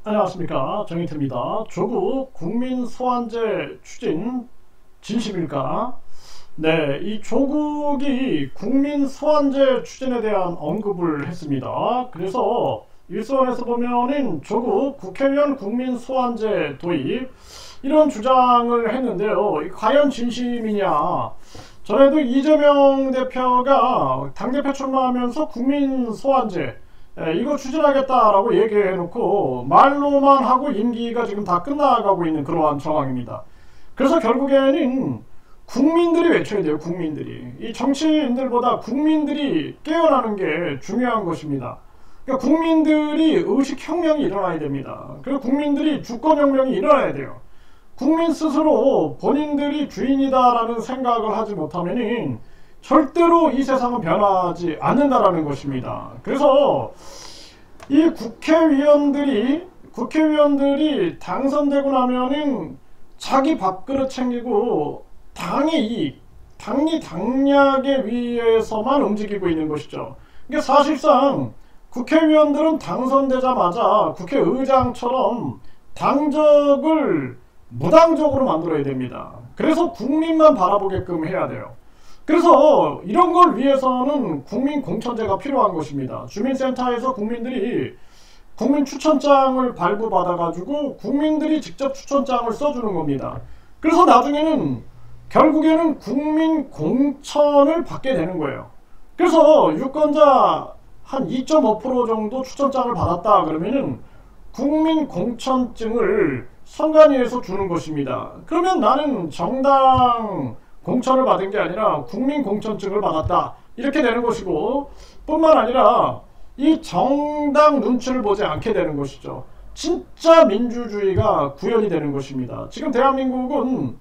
안녕하십니까, 정의태입니다. 조국 국민소환제 추진 진심일까? 네, 이 조국이 국민소환제 추진에 대한 언급을 했습니다. 그래서 일선에서 보면은 조국 국회의원 국민소환제 도입 이런 주장을 했는데요. 과연 진심이냐? 전에도 이재명 대표가 당대표 출마하면서 국민소환제 이거 추진하겠다라고 얘기해놓고 말로만 하고 임기가 지금 다 끝나가고 있는 그러한 상황입니다. 그래서 결국에는 국민들이 외쳐야 돼요. 국민들이. 이 정치인들보다 국민들이 깨어나는 게 중요한 것입니다. 그러니까 국민들이 의식혁명이 일어나야 됩니다. 그리고 국민들이 주권혁명이 일어나야 돼요. 국민 스스로 본인들이 주인이다라는 생각을 하지 못하면은 절대로 이 세상은 변하지 않는다라는 것입니다. 그래서 이 국회의원들이 당선되고 나면은 자기 밥그릇 챙기고 당의 이익, 당리 당략에 위해서만 움직이고 있는 것이죠. 이게 사실상 국회의원들은 당선되자마자 국회의장처럼 당적을 무당적으로 만들어야 됩니다. 그래서 국민만 바라보게끔 해야 돼요. 그래서 이런 걸 위해서는 국민 공천제가 필요한 것입니다. 주민센터에서 국민들이 국민 추천장을 발부받아 가지고 국민들이 직접 추천장을 써주는 겁니다. 그래서 나중에는 결국에는 국민 공천을 받게 되는 거예요. 그래서 유권자 한 2.5% 정도 추천장을 받았다 그러면은 국민 공천증을 선관위에서 주는 것입니다. 그러면 나는 정당 공천을 받은 게 아니라 국민 공천증을 받았다 이렇게 되는 것이고, 뿐만 아니라 이 정당 눈치를 보지 않게 되는 것이죠. 진짜 민주주의가 구현이 되는 것입니다. 지금 대한민국은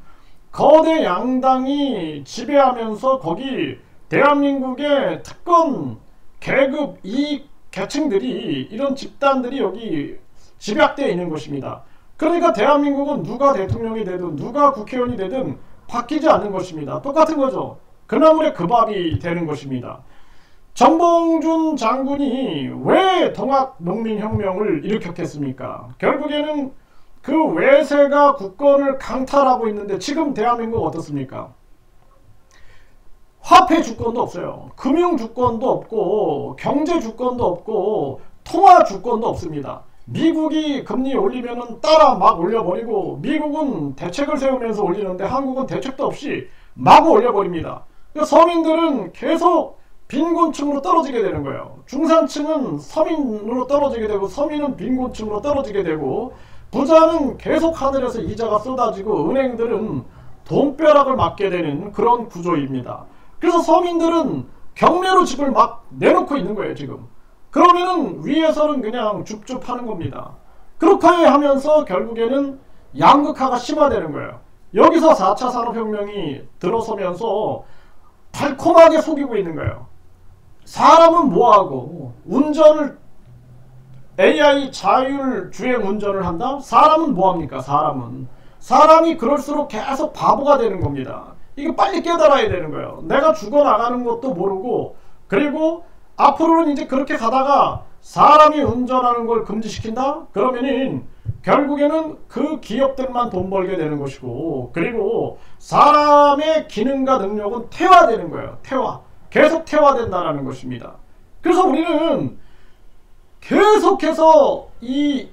거대 양당이 지배하면서 거기 대한민국의 특권, 계급, 이익 계층들이, 이런 집단들이 여기 집약되어 있는 것입니다. 그러니까 대한민국은 누가 대통령이 되든 누가 국회의원이 되든 바뀌지 않는 것입니다. 똑같은 거죠. 그나물에 그 밥이 되는 것입니다. 정봉준 장군이 왜 동학농민혁명을 일으켰겠습니까? 결국에는 그 외세가 국권을 강탈하고 있는데 지금 대한민국 어떻습니까? 화폐 주권도 없어요. 금융 주권도 없고 경제 주권도 없고 통화 주권도 없습니다. 미국이 금리 올리면은 따라 막 올려버리고, 미국은 대책을 세우면서 올리는데 한국은 대책도 없이 마구 올려버립니다. 서민들은 계속 빈곤층으로 떨어지게 되는 거예요. 중산층은 서민으로 떨어지게 되고 서민은 빈곤층으로 떨어지게 되고, 부자는 계속 하늘에서 이자가 쏟아지고 은행들은 돈벼락을 맞게 되는 그런 구조입니다. 그래서 서민들은 경매로 집을 막 내놓고 있는 거예요 지금. 그러면은 위에서는 그냥 줍줍 하는 겁니다. 그렇게 하면서 결국에는 양극화가 심화되는 거예요. 여기서 4차 산업혁명이 들어서면서 달콤하게 속이고 있는 거예요. 사람은 뭐하고 운전을 AI 자율주행 운전을 한다? 사람은 뭐합니까? 사람이 그럴수록 계속 바보가 되는 겁니다. 이거 빨리 깨달아야 되는 거예요. 내가 죽어나가는 것도 모르고, 그리고 앞으로는 이제 그렇게 가다가 사람이 운전하는 걸 금지시킨다? 그러면은 결국에는 그 기업들만 돈 벌게 되는 것이고, 그리고 사람의 기능과 능력은 퇴화되는 거예요. 계속 퇴화된다는 것입니다. 그래서 우리는 계속해서 이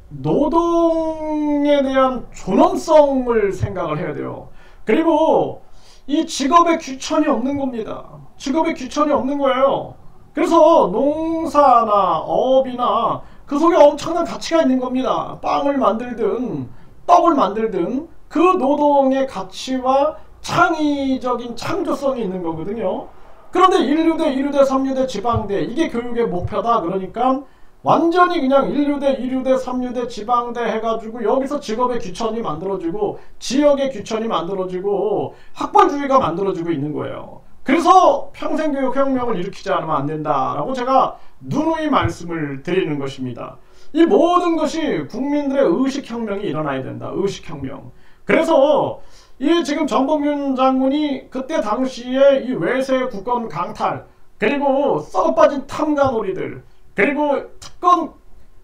노동에 대한 존엄성을 생각을 해야 돼요. 그리고 이 직업의 귀천이 없는 겁니다. 직업의 귀천이 없는 거예요. 그래서 농사나 업이나 그 속에 엄청난 가치가 있는 겁니다. 빵을 만들든 떡을 만들든 그 노동의 가치와 창의적인 창조성이 있는 거거든요. 그런데 1류대, 2류대, 3류대, 지방대, 이게 교육의 목표다. 그러니까 완전히 그냥 1류대, 2류대, 3류대, 지방대 해가지고 여기서 직업의 귀천이 만들어지고 지역의 귀천이 만들어지고 학벌주의가 만들어지고 있는 거예요. 그래서 평생교육혁명을 일으키지 않으면 안 된다라고 제가 누누이 말씀을 드리는 것입니다. 이 모든 것이 국민들의 의식혁명이 일어나야 된다. 의식혁명. 그래서 이 지금 정봉준 장군이 그때 당시에 이 외세 국권 강탈, 그리고 썩어빠진 탐관오리들, 그리고 특권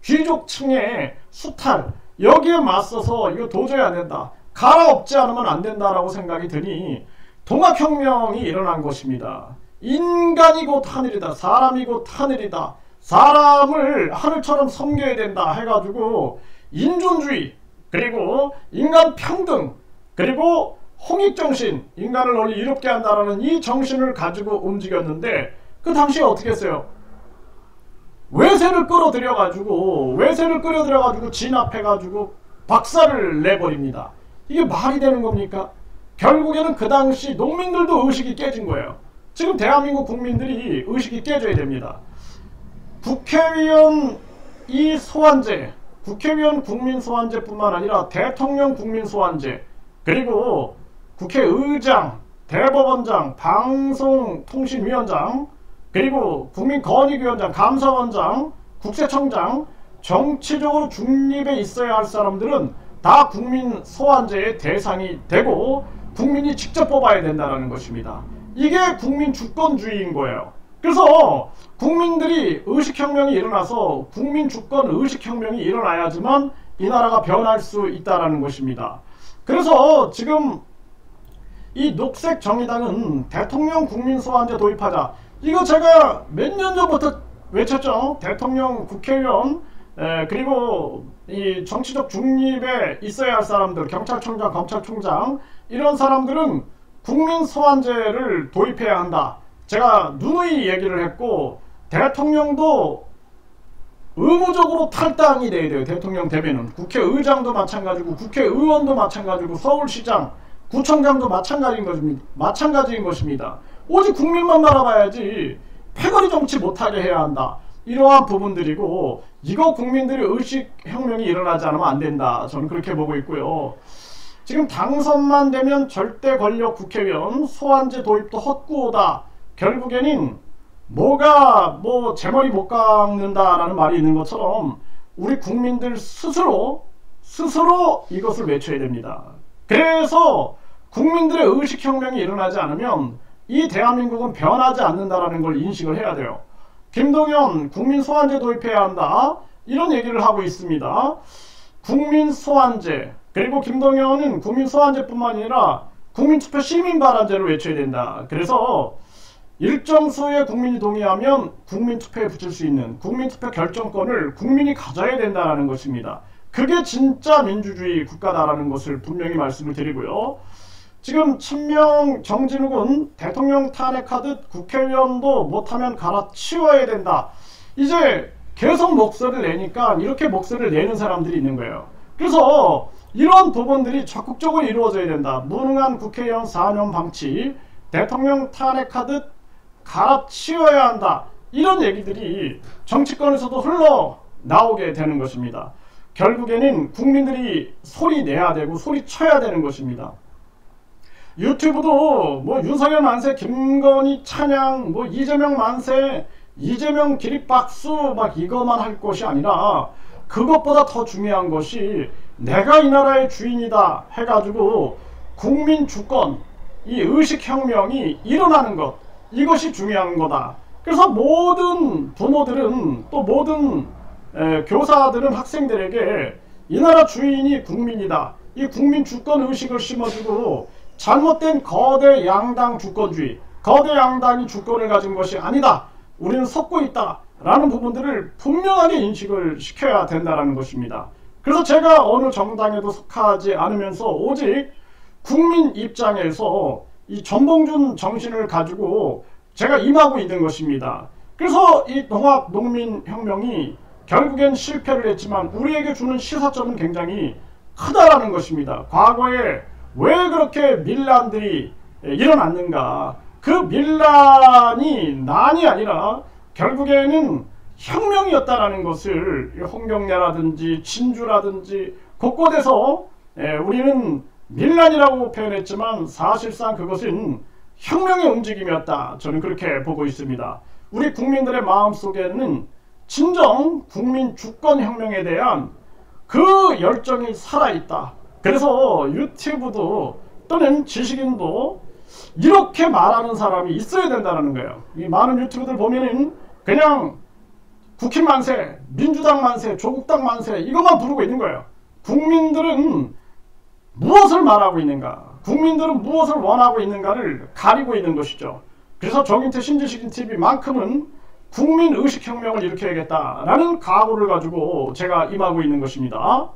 귀족층의 수탈, 여기에 맞서서 이거 도저히 안 된다, 갈아엎지 않으면 안 된다라고 생각이 드니 동학혁명이 일어난 것입니다. 인간이 곧 하늘이다, 사람이 곧 하늘이다, 사람을 하늘처럼 섬겨야 된다 해가지고 인존주의, 그리고 인간 평등, 그리고 홍익정신, 인간을 널리 이롭게 한다라는 이 정신을 가지고 움직였는데, 그 당시에 어떻게 했어요? 외세를 끌어들여가지고 진압해가지고 박살을 내버립니다. 이게 말이 되는 겁니까? 결국에는 그 당시 농민들도 의식이 깨진 거예요. 지금 대한민국 국민들이 의식이 깨져야 됩니다. 국회의원 이 소환제, 국회의원 국민 소환제뿐만 아니라 대통령 국민 소환제, 그리고 국회의장, 대법원장, 방송통신위원장, 그리고 국민권익위원장, 감사원장, 국세청장, 정치적으로 중립에 있어야 할 사람들은 다 국민 소환제의 대상이 되고 국민이 직접 뽑아야 된다는 것입니다. 이게 국민 주권주의인 거예요. 그래서 국민들이 의식혁명이 일어나서 국민 주권 의식혁명이 일어나야지만 이 나라가 변할 수 있다는 것입니다. 그래서 지금 이 녹색정의당은 대통령 국민 소환제 도입하자, 이거 제가 몇 년 전부터 외쳤죠. 대통령, 국회의원, 그리고 이 정치적 중립에 있어야 할 사람들, 경찰청장, 검찰총장, 이런 사람들은 국민 소환제를 도입해야 한다, 제가 누누이 얘기를 했고, 대통령도 의무적으로 탈당이 돼야 돼요. 대통령 되면은 국회의장도 마찬가지고 국회의원도 마찬가지고 서울시장, 구청장도 마찬가지인 것입니다. 오직 국민만 바라봐야지 패거리 정치 못하게 해야 한다, 이러한 부분들이고, 이거 국민들의 의식혁명이 일어나지 않으면 안 된다, 저는 그렇게 보고 있고요. 지금 당선만 되면 절대 권력 국회의원 소환제 도입도 헛구호다, 결국에는 뭐가 제 머리 못 깎는다라는 말이 있는 것처럼 우리 국민들 스스로 이것을 외쳐야 됩니다. 그래서 국민들의 의식혁명이 일어나지 않으면 이 대한민국은 변하지 않는다라는 걸 인식을 해야 돼요. 김동연 국민 소환제 도입해야 한다, 이런 얘기를 하고 있습니다. 국민 소환제, 그리고 김동연은 국민 소환제뿐만 아니라 국민투표 시민발언제를 외쳐야 된다. 그래서 일정 수의 국민이 동의하면 국민투표에 붙일 수 있는 국민투표 결정권을 국민이 가져야 된다는 것입니다. 그게 진짜 민주주의 국가다라는 것을 분명히 말씀을 드리고요. 지금 친명 정진욱은 대통령 탄핵하듯 국회의원도 못하면 갈아치워야 된다, 이제 계속 목소리를 내니까 이렇게 목소리를 내는 사람들이 있는 거예요. 그래서 이런 부분들이 적극적으로 이루어져야 된다. 무능한 국회의원 4년 방치, 대통령 탄핵하듯 갈아치워야 한다, 이런 얘기들이 정치권에서도 흘러나오게 되는 것입니다. 결국에는 국민들이 소리 내야 되고 소리 쳐야 되는 것입니다. 유튜브도 윤석열 만세, 김건희 찬양, 이재명 만세, 이재명 기립박수 이거만 할 것이 아니라 그것보다 더 중요한 것이 내가 이 나라의 주인이다 해가지고 국민 주권, 이 의식혁명이 일어나는 것, 이것이 중요한 거다. 그래서 모든 부모들은, 또 모든 교사들은 학생들에게 이 나라 주인이 국민이다, 이 국민 주권 의식을 심어주고, 잘못된 거대 양당 주권주의, 거대 양당이 주권을 가진 것이 아니다, 우리는 섰고 있다 라는 부분들을 분명하게 인식을 시켜야 된다는 것입니다. 그래서 제가 어느 정당에도 속하지 않으면서 오직 국민 입장에서 이 전봉준 정신을 가지고 제가 임하고 있는 것입니다. 그래서 이 동학농민혁명이 결국엔 실패를 했지만 우리에게 주는 시사점은 굉장히 크다라는 것입니다. 과거에 왜 그렇게 밀란들이 일어났는가, 그 밀란이 난이 아니라 결국에는 혁명이었다라는 것을 홍경래라든지 진주라든지 곳곳에서 우리는 밀란이라고 표현했지만 사실상 그것은 혁명의 움직임이었다, 저는 그렇게 보고 있습니다. 우리 국민들의 마음속에는 진정 국민 주권혁명에 대한 그 열정이 살아있다. 그래서 유튜브도 또는 지식인도 이렇게 말하는 사람이 있어야 된다는 거예요. 이 많은 유튜브들 보면은 그냥 국힘 만세, 민주당 만세, 조국당 만세 이것만 부르고 있는 거예요. 국민들은 무엇을 말하고 있는가, 국민들은 무엇을 원하고 있는가를 가리고 있는 것이죠. 그래서 정인태 신지식인 TV만큼은 국민의식혁명을 일으켜야겠다라는 각오를 가지고 제가 임하고 있는 것입니다.